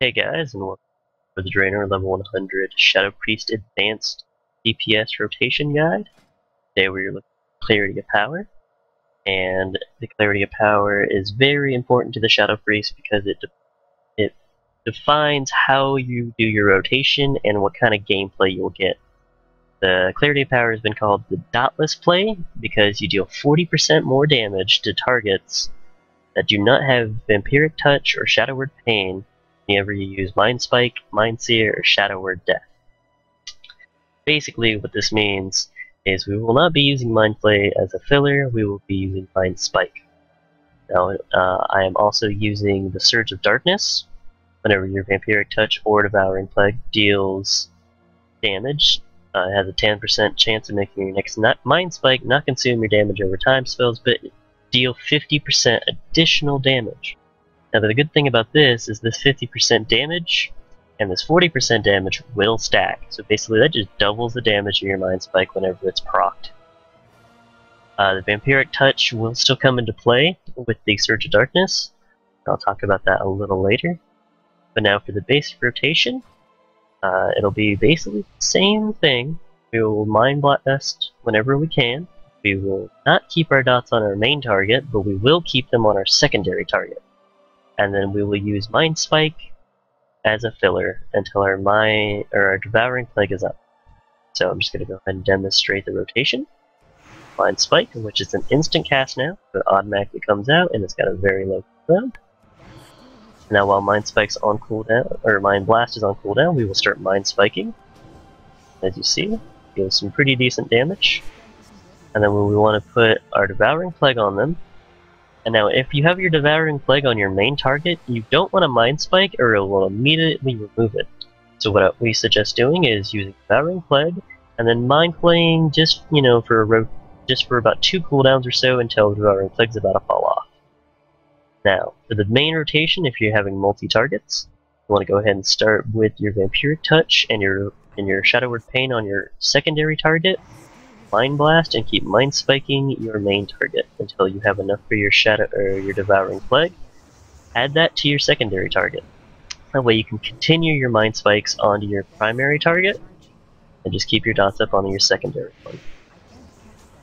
Hey guys, and welcome to the Drainer level 100 Shadow Priest Advanced DPS Rotation Guide. Today we're looking at Clarity of Power, and the Clarity of Power is very important to the Shadow Priest because it defines how you do your rotation and what kind of gameplay you'll get. The Clarity of Power has been called the dotless play because you deal 40% more damage to targets that do not have Vampiric Touch or Shadow Word Pain whenever you use Mind Spike, Mind Seer, or Shadow Word Death. Basically, what this means is we will not be using Mind Flay as a filler, we will be using Mind Spike. Now, I am also using the Surge of Darkness whenever your Vampiric Touch or Devouring Plague deals damage. It has a 10% chance of making your next Mind Spike not consume your damage over time spells, but deal 50% additional damage. Now the good thing about this is this 50% damage and this 40% damage will stack. So basically that just doubles the damage of your Mind Spike whenever it's procced. The Vampiric Touch will still come into play with the Surge of Darkness. I'll talk about that a little later. But now for the basic rotation, it'll be basically the same thing. We will Mind Blast whenever we can. We will not keep our dots on our main target, but we will keep them on our secondary target. And then we will use Mind Spike as a filler until our Devouring Plague is up. So I'm just going to go ahead and demonstrate the rotation. Mind Spike, which is an instant cast now, so it automatically comes out and it's got a very low cooldown. Now while Mind Spike's on cooldown, or Mind Blast is on cooldown, we will start Mind Spiking. As you see, deals some pretty decent damage. And then when we want to put our Devouring Plague on them, and now if you have your Devouring Plague on your main target, you don't want to Mind Spike or it will immediately remove it. So what we suggest doing is using Devouring Plague and then Mind Flaying just, for about 2 cooldowns or so until Devouring Plague's about to fall off. Now, for the main rotation, if you're having multi-targets, you want to go ahead and start with your Vampiric Touch and your Shadow Word Pain on your secondary target. Mind Blast and keep Mind Spiking your main target until you have enough for your your Devouring Plague. Add that to your secondary target. That way you can continue your Mind Spikes onto your primary target and just keep your dots up on your secondary one.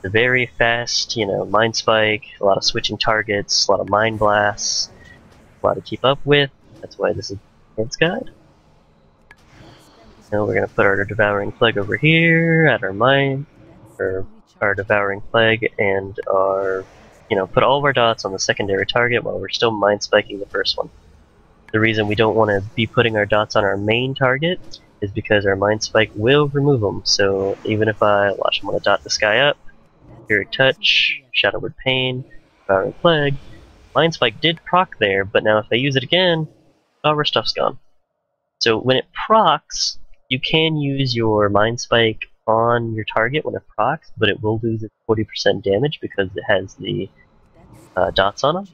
The very fast, Mind Spike, a lot of switching targets, a lot of Mind Blasts, a lot to keep up with. That's why this is the advanced guide. Now we're going to put our Devouring Plague over here at our Devouring Plague and put all of our dots on the secondary target while we're still Mind Spiking the first one. The reason we don't want to be putting our dots on our main target is because our Mind Spike will remove them. So even if I'm going to dot this guy up, Vampiric Touch, Shadow Word Pain, Devouring Plague, Mind Spike did proc there, but now if I use it again, all our stuff's gone. So when it procs, you can use your Mind Spike on your target when it procs, but it will lose its 40% damage because it has the dots on them.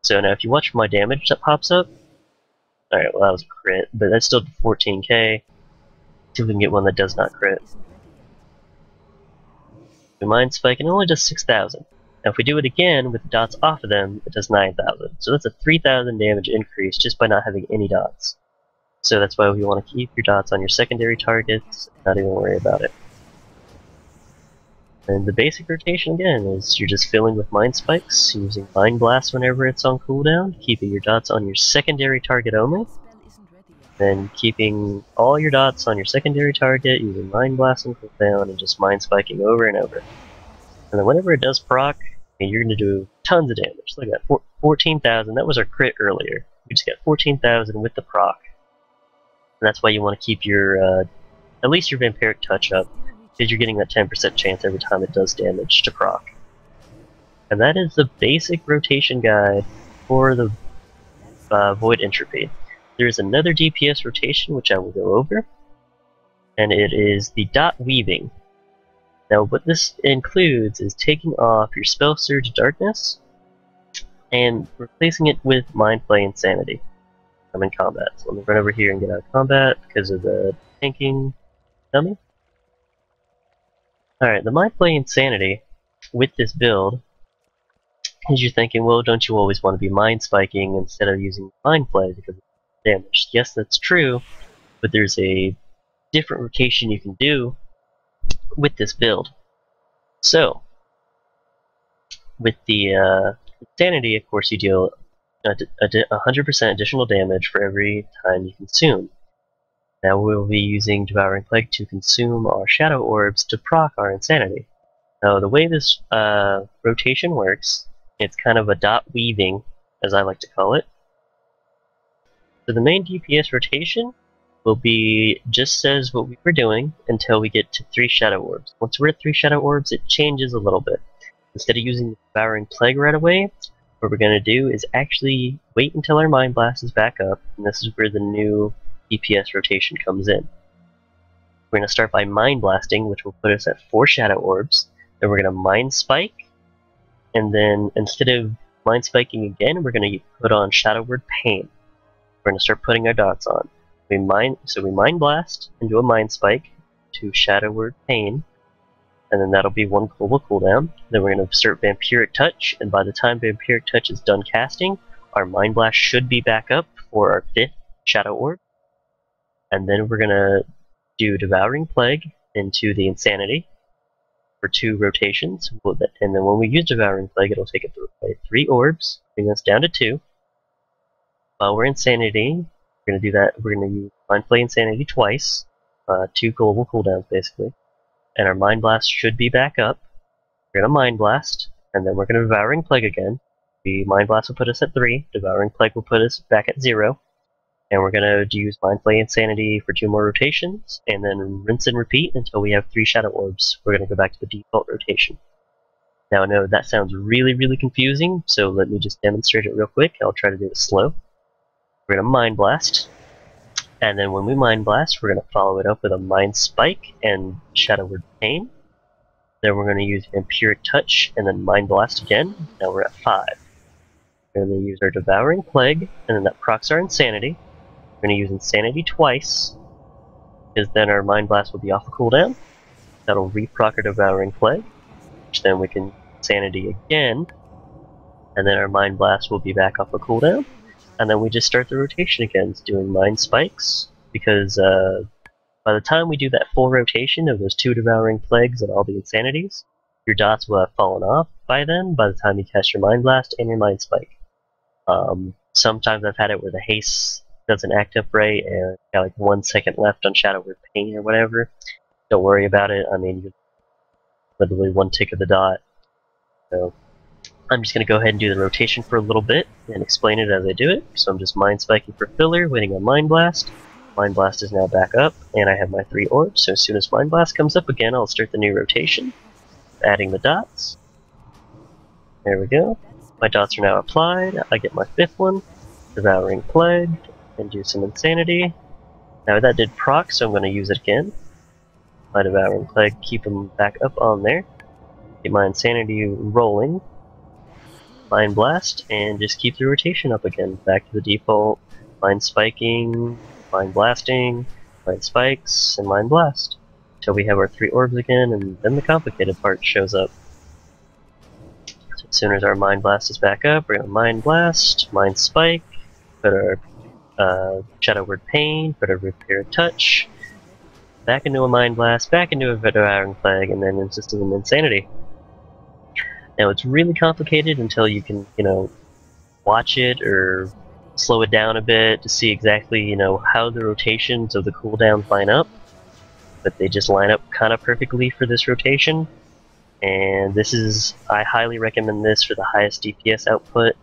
So now if you watch my damage that pops up, alright, well that was a crit, but that's still 14k. See if we can get one that does not crit. We Mind Spike and it only does 6,000. Now if we do it again with the dots off of them, it does 9,000. So that's a 3,000 damage increase just by not having any dots. So that's why we want to keep your dots on your secondary targets, not even worry about it. And the basic rotation again is you're just filling with Mind Spikes, using Mind Blast whenever it's on cooldown, keeping your dots on your secondary target only, then keeping all your dots on your secondary target, using Mind Blast on cooldown, and just Mind Spiking over and over. And then whenever it does proc, you're going to do tons of damage. Look at that, 14,000, that was our crit earlier. We just got 14,000 with the proc. And that's why you want to keep your, at least your Vampiric Touch up, because you're getting that 10% chance every time it does damage to proc. And that is the basic rotation guide for the Void Entropy. There's another DPS rotation which I will go over, and it is the Dot Weaving. Now what this includes is taking off your Spell Surge Darkness and replacing it with Mind Flay Insanity. I'm in combat, so let me run over here and get out of combat because of the tanking dummy. Alright, the Mind Flay Insanity with this build is you're thinking, well, don't you always want to be Mind Spiking instead of using Mind Flay because damaged. Yes, that's true, but there's a different rotation you can do with this build. So, with the Insanity, of course, you deal 100% additional damage for every time you consume. Now we'll be using Devouring Plague to consume our Shadow Orbs to proc our Insanity. Now the way this rotation works, it's kind of a dot weaving, as I like to call it. So the main DPS rotation will be just as what we were doing until we get to 3 Shadow Orbs. Once we're at 3 Shadow Orbs, it changes a little bit. Instead of using the Devouring Plague right away, what we're going to do is actually wait until our Mind Blast is back up, and this is where the new DPS rotation comes in. We're going to start by Mind Blasting, which will put us at 4 Shadow Orbs. Then we're going to Mind Spike, and then instead of Mind Spiking again, we're going to put on Shadow Word Pain. We're going to start putting our dots on. We Mind Blast and do a Mind Spike to Shadow Word Pain, and then that'll be 1 global cooldown. Then we're going to start Vampiric Touch, and by the time Vampiric Touch is done casting, our Mind Blast should be back up for our 5th Shadow Orb. And then we're going to do Devouring Plague into the Insanity for 2 rotations. And then when we use Devouring Plague, it'll take it away 3 orbs, bring us down to 2. While we're Insanity, we're going to do that. We're going to use Mind Flay Insanity twice, 2 global cooldowns basically. And our Mind Blast should be back up. We're going to Mind Blast, and then we're going to Devouring Plague again. The Mind Blast will put us at 3, Devouring Plague will put us back at 0. And we're going to use Mind Flay Insanity for 2 more rotations, and then rinse and repeat until we have 3 Shadow Orbs. We're going to go back to the default rotation. Now I know that sounds really, really confusing, so let me just demonstrate it real quick. I'll try to do it slow. We're going to Mind Blast, and then when we Mind Blast, we're going to follow it up with a Mind Spike and Shadow Word Pain. Then we're going to use Vampiric Touch, and then Mind Blast again. Now we're at 5. We're going to use our Devouring Plague, and then that procs our Insanity. We're going to use Insanity twice, because then our Mind Blast will be off a cooldown. That'll reproc our Devouring Plague, which then we can Insanity again, and then our Mind Blast will be back off a cooldown. And then we just start the rotation again, doing Mind Spikes, because by the time we do that full rotation of those 2 Devouring Plagues and all the Insanities, your dots will have fallen off by then, by the time you cast your Mind Blast and your Mind Spike. Sometimes I've had it where the haste doesn't act up right, and got like 1 second left on Shadow Word Pain or whatever. Don't worry about it, I mean, literally 1 tick of the dot. So I'm just going to go ahead and do the rotation for a little bit and explain it as I do it. So I'm just Mind Spiking for filler, waiting on Mind Blast. Mind Blast is now back up, and I have my 3 orbs, so as soon as Mind Blast comes up again, I'll start the new rotation, adding the dots. There we go. My dots are now applied. I get my 5th one, Devouring Plague, and do some Insanity. Now that did proc, so I'm going to use it again. My Devouring Plague, keep them back up on there. Get my Insanity rolling. Mind Blast, and just keep the rotation up again. Back to the default. Mind Spiking, Mind Blasting, Mind Spikes, and Mind Blast. Until we have our 3 orbs again, and then the complicated part shows up. So as soon as our Mind Blast is back up, we're going to Mind Blast, Mind Spike, put our Shadow Word Pain, put our Vampiric Touch, back into a Mind Blast, back into a Devouring Plague, and then it's just an Insanity. Now it's really complicated until you can, watch it or slow it down a bit to see exactly, how the rotations of the cooldowns line up. But they just line up kind of perfectly for this rotation. And I highly recommend this for the highest DPS output.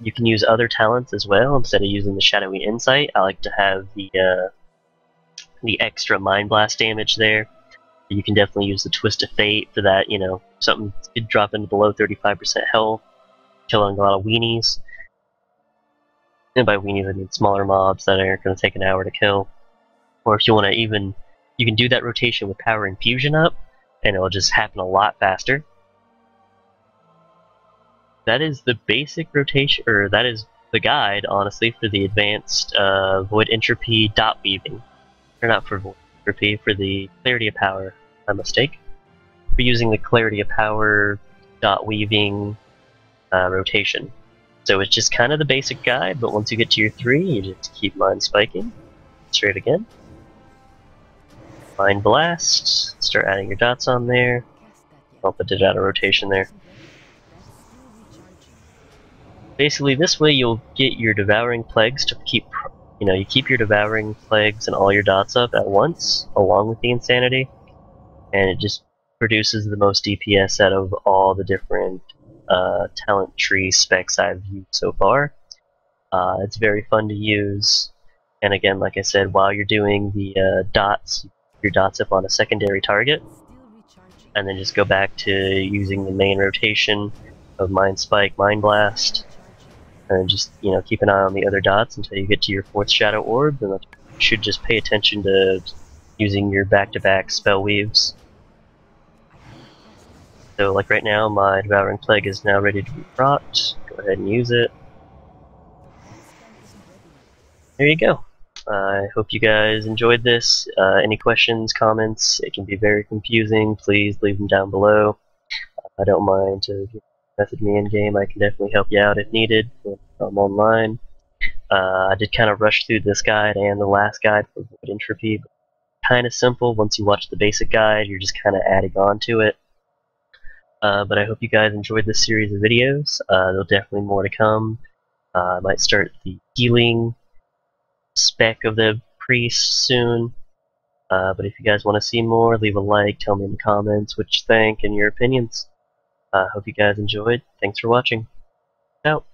You can use other talents as well instead of using the Shadowy Insight. I like to have the extra Mind Blast damage there. You can definitely use the Twist of Fate for that, something could drop into below 35% health, killing a lot of weenies. And by weenies I mean smaller mobs that are going to take an hour to kill. Or if you want to you can do that rotation with Power Infusion up, and it'll just happen a lot faster. That is the basic rotation, or that is the guide, honestly, for the advanced Void Entropy dot weaving. Or not for Void Entropy, for the Clarity of Power, my mistake. We're using the Clarity of Power dot weaving rotation. So it's just kind of the basic guide, but once you get to your 3, you just keep mind spiking. Straight again. Mind blast. Start adding your dots on there. I'll put it out of rotation there. Basically, this way you'll get your devouring plagues to keep, you keep your devouring plagues and all your dots up at once, along with the insanity, and it just produces the most DPS out of all the different talent tree specs I've used so far. It's very fun to use, and again, like I said, while you're doing the dots, your dots up on a secondary target, and then just go back to using the main rotation of Mind Spike, Mind Blast, and just keep an eye on the other dots until you get to your 4th Shadow Orb, and you should just pay attention to using your back-to-back spell weaves. So like right now, my Devouring Plague is now ready to be procced. Go ahead and use it. There you go. I hope you guys enjoyed this. Any questions, comments? It can be very confusing. Please leave them down below. I don't mind to message me in game. I can definitely help you out if needed when I'm online. I did kind of rush through this guide and the last guide for void entropy. Kind of simple. Once you watch the basic guide, you're just kind of adding on to it. But I hope you guys enjoyed this series of videos. There'll definitely more to come. I might start the healing spec of the priest soon. But if you guys want to see more, leave a like, tell me in the comments what you think and your opinions. Hope you guys enjoyed. Thanks for watching. Out.